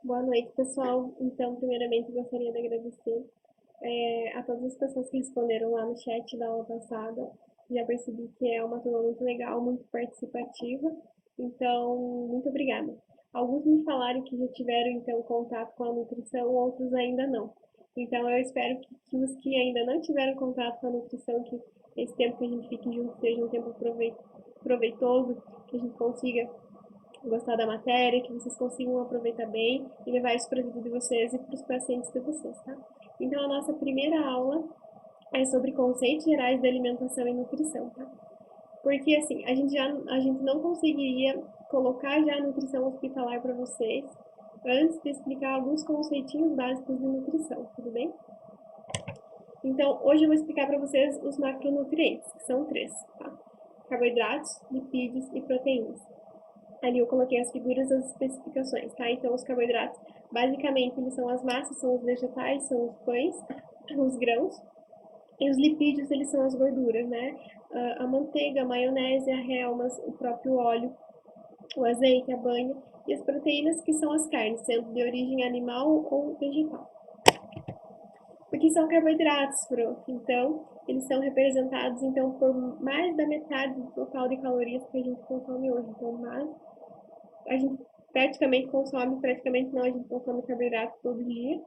Boa noite, pessoal. Então, primeiramente, gostaria de agradecer a todas as pessoas que responderam lá no chat da aula passada. Já percebi que é uma turma muito legal, muito participativa. Então, muito obrigada. Alguns me falaram que já tiveram, então, contato com a nutrição, outros ainda não. Então, eu espero que os que ainda não tiveram contato com a nutrição, que esse tempo que a gente fique junto seja um tempo proveitoso, que a gente consiga gostar da matéria, que vocês consigam aproveitar bem e levar isso para a vida de vocês e para os pacientes de vocês, tá? Então, a nossa primeira aula é sobre conceitos gerais da alimentação e nutrição, tá? Porque, assim, a gente não conseguiria colocar já a nutrição hospitalar para vocês antes de explicar alguns conceitinhos básicos de nutrição, tudo bem? Então, hoje eu vou explicar para vocês os macronutrientes, que são três, tá? Carboidratos, lipídios e proteínas. Ali eu coloquei as figuras das especificações, tá? Então, os carboidratos, basicamente, eles são as massas, são os vegetais, são os pães, os grãos. E os lipídios, eles são as gorduras, né? A manteiga, a maionese, a relmas, o próprio óleo, o azeite, a banha. E as proteínas, que são as carnes, sendo de origem animal ou vegetal. O que são carboidratos, prof? Então, eles são representados, então, por mais da metade do total de calorias que a gente consome hoje. Então, mais a gente praticamente consome, praticamente não, a gente consome carboidrato todo dia.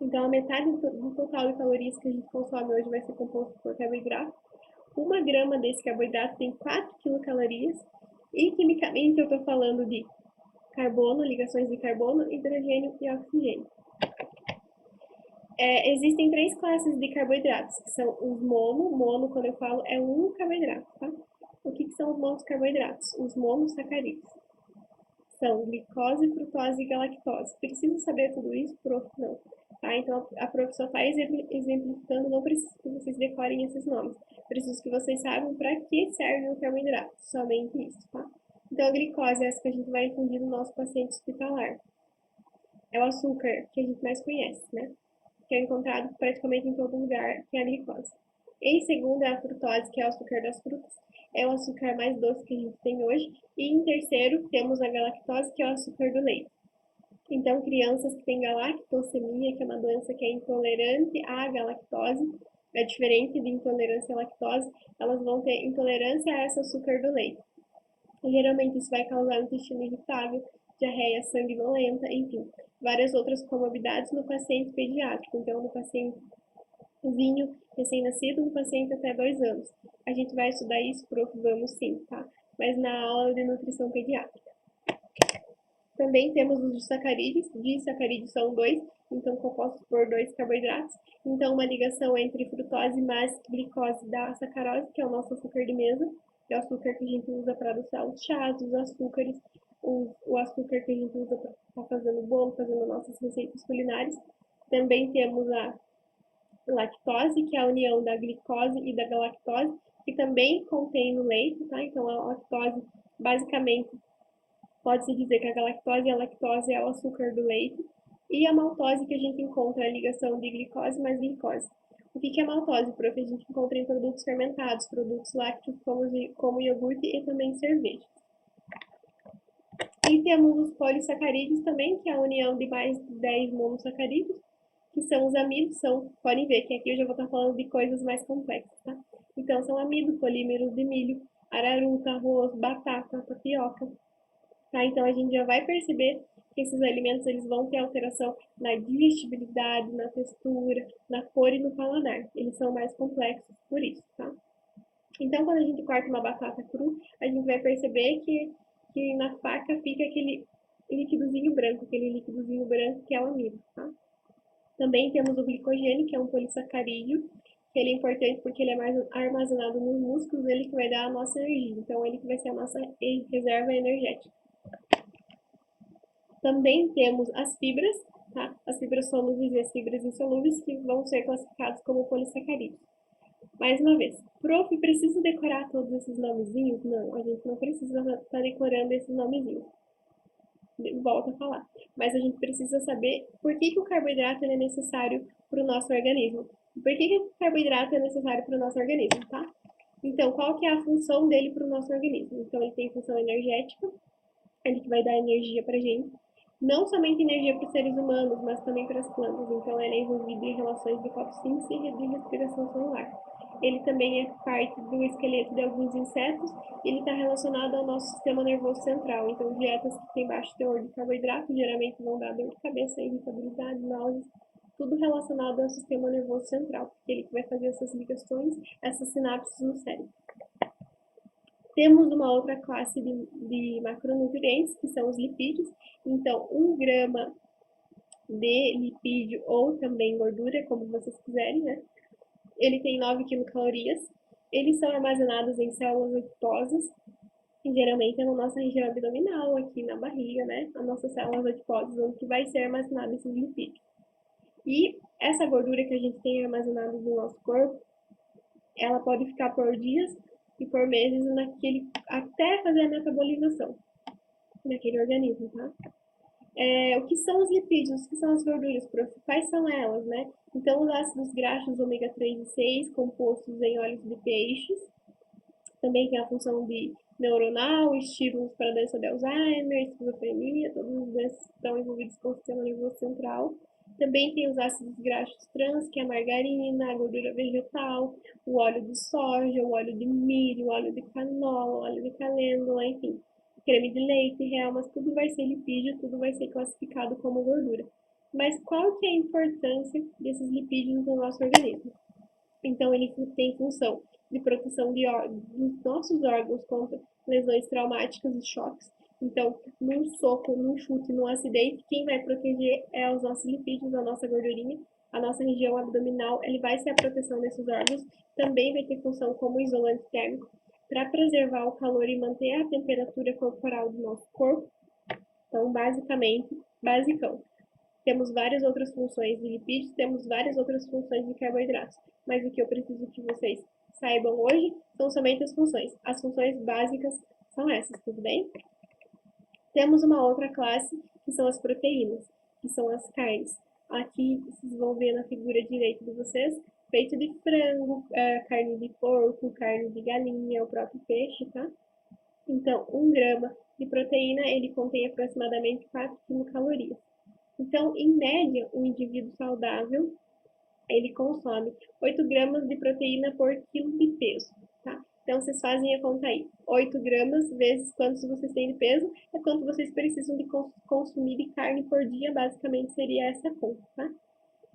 Então, a metade do total de calorias que a gente consome hoje vai ser composto por carboidrato. 1 grama desse carboidrato tem 4 quilocalorias. E, quimicamente, eu estou falando de carbono, ligações de carbono, hidrogênio e oxigênio. Existem 3 classes de carboidratos, que são os mono, quando eu falo, é um carboidrato, tá? O que são os monocarboidratos? Os monossacarídeos. São glicose, frutose e galactose. Preciso saber tudo isso, prof? Não. Tá? Então, a prof só está exemplificando, não preciso que vocês decorem esses nomes. Preciso que vocês saibam para que serve o carboidrato, somente isso, tá? Então, a glicose é essa que a gente vai infundir no nosso paciente hospitalar. É o açúcar que a gente mais conhece, né? Que é encontrado praticamente em todo lugar, que é a glicose. Em segundo é a frutose, que é o açúcar das frutas. É o açúcar mais doce que a gente tem hoje. E em terceiro temos a galactose, que é o açúcar do leite. Então, crianças que têm galactosemia, que é uma doença que é intolerante à galactose, é diferente de intolerância à lactose, elas vão ter intolerância a esse açúcar do leite. E, geralmente isso vai causar intestino irritável, diarreia sanguinolenta, enfim, várias outras comorbidades no paciente pediátrico. Então, no pacientezinho recém-nascido, no paciente até 2 anos. A gente vai estudar isso, prof, vamos sim, tá? Mas na aula de nutrição pediátrica. Também temos os disacarídeos são 2, então compostos por 2 carboidratos. Então, uma ligação entre frutose mais glicose da sacarose, que é o nosso açúcar de mesa, que é o açúcar que a gente usa para adoçar os chás, os açúcares, o açúcar que a gente usa para estar fazendo bolo, fazendo nossas receitas culinárias. Também temos a lactose, que é a união da glicose e da galactose, que também contém no leite, tá? Então, a lactose, basicamente, pode-se dizer que a galactose e a lactose é o açúcar do leite, e a maltose, que a gente encontra a ligação de glicose mais glicose. O que é maltose, prof? A gente encontra em produtos fermentados, produtos lácteos como iogurte e também cerveja. E temos os polissacarídeos também, que é a união de mais de 10 monossacarídeos, que são os amidos, podem ver que aqui eu já vou estar falando de coisas mais complexas, tá? Então, são amidos, polímeros de milho, araruta, arroz, batata, tapioca, tá? Então, a gente já vai perceber que esses alimentos eles vão ter alteração na digestibilidade, na textura, na cor e no paladar. Eles são mais complexos por isso, tá? Então, quando a gente corta uma batata cru, a gente vai perceber que na faca fica aquele líquidozinho branco que é o amido, tá? Também temos o glicogênio, que é um polissacarídeo, que ele é importante porque ele é mais armazenado nos músculos, ele que vai dar a nossa energia. Então, ele que vai ser a nossa reserva energética. Também temos as fibras, tá? As fibras solúveis e as fibras insolúveis, que vão ser classificados como polissacarídeos. Mais uma vez, prof, preciso decorar todos esses nomezinhos? Não, a gente não precisa estar decorando esses nomezinhos. Volto a falar. Mas a gente precisa saber por que o carboidrato é necessário para o nosso organismo. Por que o carboidrato é necessário para o nosso organismo, tá? Então, qual que é a função dele para o nosso organismo? Então, ele tem função energética, ele que vai dar energia para a gente. não somente energia para os seres humanos, mas também para as plantas. Então, ele é envolvido em relações de fotossíntese e de respiração celular. Ele também é parte do esqueleto de alguns insetos e ele está relacionado ao nosso sistema nervoso central. Então, dietas que têm baixo teor de carboidrato geralmente vão dar dor de cabeça, irritabilidade, náuseas, tudo relacionado ao sistema nervoso central, porque ele que vai fazer essas ligações, essas sinapses no cérebro. Temos uma outra classe de macronutrientes, que são os lipídios. Então, 1 grama de lipídio ou também gordura, como vocês quiserem, né? Ele tem 9 quilocalorias. Eles são armazenados em células adiposas, que geralmente é na nossa região abdominal, aqui na barriga, né? As nossas células adiposas, onde vai ser armazenado esses lipídios. E essa gordura que a gente tem armazenada no nosso corpo, ela pode ficar por dias e por meses até fazer a metabolização naquele organismo, tá? O que são os lipídios? O que são as gorduras, prof? Quais são elas, né? Então, os ácidos graxos ômega 3 e 6, compostos em óleos de peixes, também tem a função de neuronal, estímulos para a doença de Alzheimer, esquizofrenia, todas as doenças estão envolvidas com o sistema nervoso central. Também tem os ácidos graxos trans, que é a margarina, a gordura vegetal, o óleo de soja, o óleo de milho, o óleo de canola, o óleo de calêndula, enfim, creme de leite, real, mas tudo vai ser lipídio, tudo vai ser classificado como gordura. Mas qual que é a importância desses lipídios no nosso organismo? Então, ele tem função de proteção dos nossos órgãos contra lesões traumáticas e choques. Então, num soco, num chute, num acidente, quem vai proteger é os nossos lipídios, a nossa gordurinha, a nossa região abdominal, ele vai ser a proteção desses órgãos. Também vai ter função como isolante térmico para preservar o calor e manter a temperatura corporal do nosso corpo. Então, basicamente, basicão. Temos várias outras funções de lipídios, temos várias outras funções de carboidratos, mas o que eu preciso que vocês saibam hoje são somente as funções. As funções básicas são essas, tudo bem? Temos uma outra classe, que são as proteínas, que são as carnes. Aqui vocês vão ver na figura direita de vocês, peito de frango, carne de porco, carne de galinha, o próprio peixe, tá? Então, 1 grama de proteína, ele contém aproximadamente 4 quilocalorias. Então, em média, um indivíduo saudável, ele consome 8 gramas de proteína por quilo de peso, tá? Então, vocês fazem a conta aí. 8 gramas vezes quantos vocês têm de peso é quanto vocês precisam de consumir de carne por dia, basicamente seria essa conta, tá?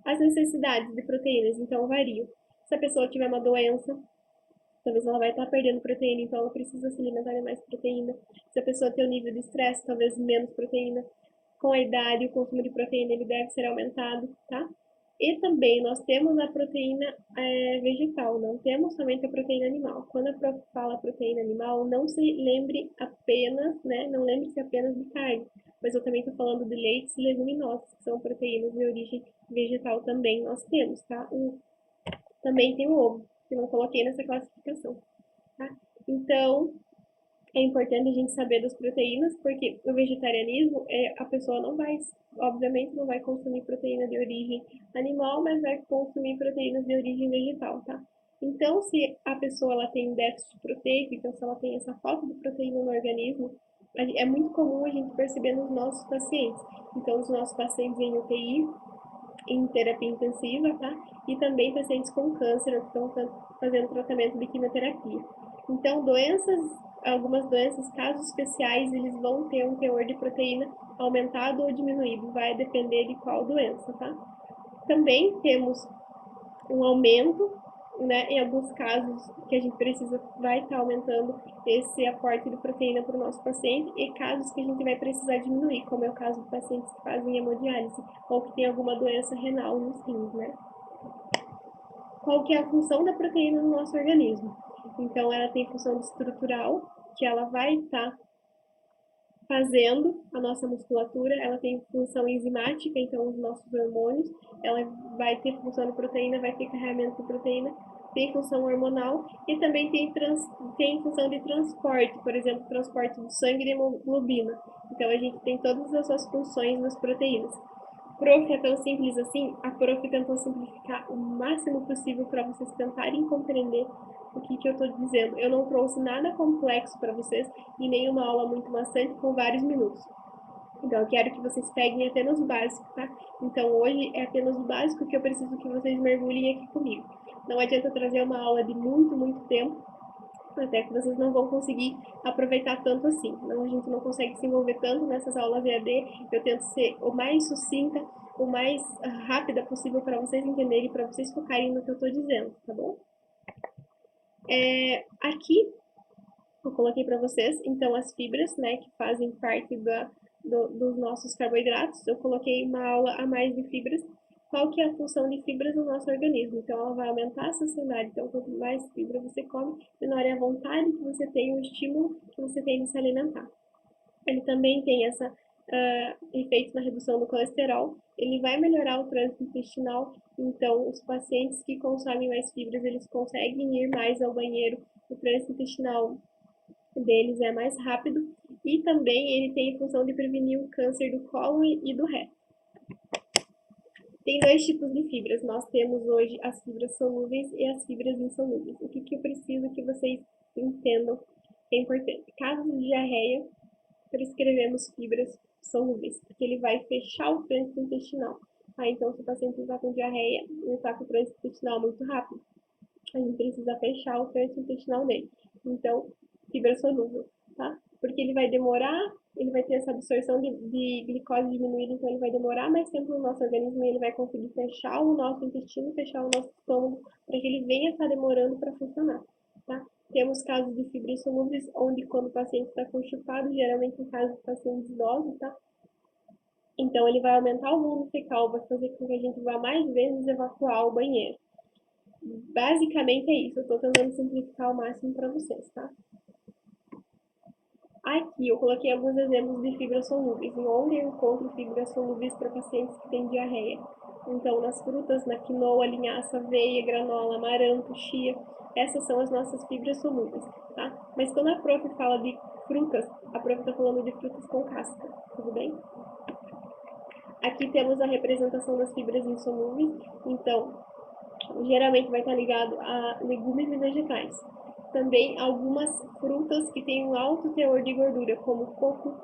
As necessidades de proteínas, então, variam. Se a pessoa tiver uma doença, talvez ela vai estar perdendo proteína, então ela precisa se alimentar de mais proteína. Se a pessoa tem um nível de estresse, talvez menos proteína. Com a idade, o consumo de proteína ele deve ser aumentado, tá? E também nós temos a proteína vegetal, não temos somente a proteína animal. Quando a prof fala proteína animal, não se lembre apenas, né? Não lembre-se apenas de carne, mas eu também estou falando de leites e leguminosas, que são proteínas de origem vegetal também nós temos, tá? Também tem o ovo, que não coloquei nessa classificação, tá? Então, é importante a gente saber das proteínas, porque o vegetarianismo, a pessoa não vai, obviamente, não vai consumir proteína de origem animal, mas vai consumir proteínas de origem vegetal, tá? Então, se a pessoa ela tem déficit proteico, então se ela tem essa falta de proteína no organismo, é muito comum a gente perceber nos nossos pacientes. Então, os nossos pacientes em UTI, em terapia intensiva, tá? E também pacientes com câncer que estão fazendo tratamento de quimioterapia. Então, algumas doenças, casos especiais, eles vão ter um teor de proteína aumentado ou diminuído, vai depender de qual doença, tá? Também temos um aumento, né, em alguns casos que a gente vai estar aumentando esse aporte de proteína para o nosso paciente e casos que a gente vai precisar diminuir, como é o caso de pacientes que fazem hemodiálise ou que tem alguma doença renal nos rins, né? Qual que é a função da proteína no nosso organismo? Então, ela tem função estrutural, que ela vai estar fazendo a nossa musculatura, ela tem função enzimática, então os nossos hormônios, ela vai ter função de proteína, vai ter carregamento de proteína, tem função hormonal e também tem função de transporte, por exemplo, transporte do sangue e de hemoglobina. Então a gente tem todas essas funções nas proteínas. Prof, é tão simples assim? A prof tentou simplificar o máximo possível para vocês tentarem compreender o que eu estou dizendo. Eu não trouxe nada complexo para vocês e nem uma aula muito maçante com vários minutos. Então, eu quero que vocês peguem apenas o básico, tá? Então, hoje é apenas o básico que eu preciso que vocês mergulhem aqui comigo. Não adianta trazer uma aula de muito tempo, até que vocês não vão conseguir aproveitar tanto assim. Não, a gente não consegue se envolver tanto nessas aulas EAD. Eu tento ser o mais sucinta, o mais rápida possível para vocês entenderem, para vocês focarem no que eu estou dizendo, tá bom? Aqui eu coloquei para vocês, então, as fibras, né, que fazem parte dos nossos carboidratos. Eu coloquei uma aula a mais de fibras. Qual que é a função de fibras no nosso organismo? Então, ela vai aumentar a saciedade. Então, quanto mais fibra você come, menor é a vontade que você tem, o estímulo que você tem de se alimentar. Ele também tem essa efeitos na redução do colesterol. Ele vai melhorar o trânsito intestinal. Então, os pacientes que consomem mais fibras, eles conseguem ir mais ao banheiro. O trânsito intestinal deles é mais rápido e também ele tem a função de prevenir o câncer do cólon e do reto. Tem dois tipos de fibras. Nós temos hoje as fibras solúveis e as fibras insolúveis. O que eu preciso que vocês entendam que é importante? Casos de diarreia, prescrevemos fibras solúveis, porque ele vai fechar o trânsito intestinal. Então, se o paciente está com diarreia, ele está com o trânsito intestinal muito rápido, a gente precisa fechar o trânsito intestinal dele. Então, fibra solúvel, tá? Porque ele vai demorar, ele vai ter essa absorção de glicose diminuída, então ele vai demorar mais tempo no nosso organismo e ele vai conseguir fechar o nosso intestino, fechar o nosso estômago, para que ele venha estar demorando para funcionar, tá? Temos casos de fibras solúveis, onde quando o paciente está constipado, geralmente em casos de pacientes idosos, tá? Então ele vai aumentar o volume fecal, vai fazer com que a gente vá mais vezes evacuar o banheiro. Basicamente é isso, eu estou tentando simplificar ao máximo para vocês, tá? Aqui eu coloquei alguns exemplos de fibras solúveis, em onde eu encontro fibras solúveis para pacientes que têm diarreia. Então, nas frutas, na quinoa, linhaça, aveia, granola, amaranto, chia, essas são as nossas fibras solúveis, tá? Mas quando a prof fala de frutas, a prof está falando de frutas com casca, tudo bem? Aqui temos a representação das fibras insolúveis, então, geralmente vai estar ligado a legumes e vegetais. Também algumas frutas que têm um alto teor de gordura, como o coco,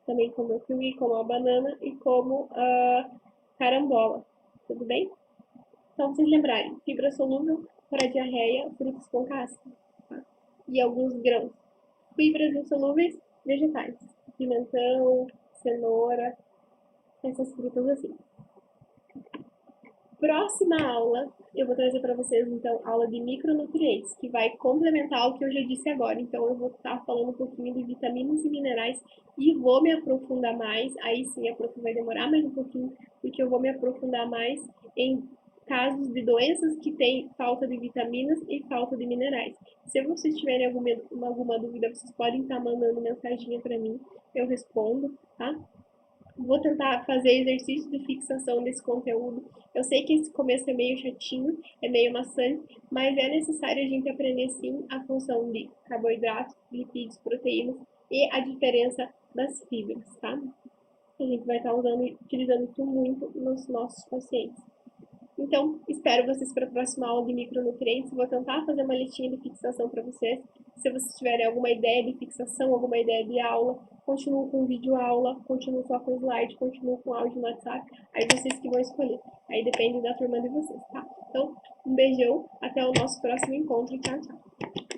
também como o kiwi, como a banana e como a carambola. Tudo bem? Então, vocês lembrarem, fibra solúvel para diarreia, frutas com casca, tá? E alguns grãos. Fibras insolúveis, vegetais. Pimentão, cenoura, essas frutas assim. Próxima aula, eu vou trazer para vocês, então, aula de micronutrientes, que vai complementar o que eu já disse agora. Então, eu vou estar falando um pouquinho de vitaminas e minerais e vou me aprofundar mais. Aí sim, a prof vai demorar mais um pouquinho, porque eu vou me aprofundar mais em casos de doenças que têm falta de vitaminas e falta de minerais. Se vocês tiverem alguma dúvida, vocês podem estar mandando mensaginha para mim, eu respondo, tá? Vou tentar fazer exercício de fixação desse conteúdo. Eu sei que esse começo é meio chatinho, é meio maçante, mas é necessário a gente aprender sim a função de carboidratos, lipídios, proteínas e a diferença das fibras, tá? A gente vai estar utilizando isso muito nos nossos pacientes. Então, espero vocês para a próxima aula de micronutrientes. Vou tentar fazer uma listinha de fixação para vocês. Se vocês tiverem alguma ideia de fixação, alguma ideia de aula, continuo com vídeo aula, continuo só com slide, continuo com áudio no WhatsApp. Aí vocês que vão escolher. Aí depende da turma de vocês, tá? Então, um beijão, até o nosso próximo encontro. Tchau, tchau.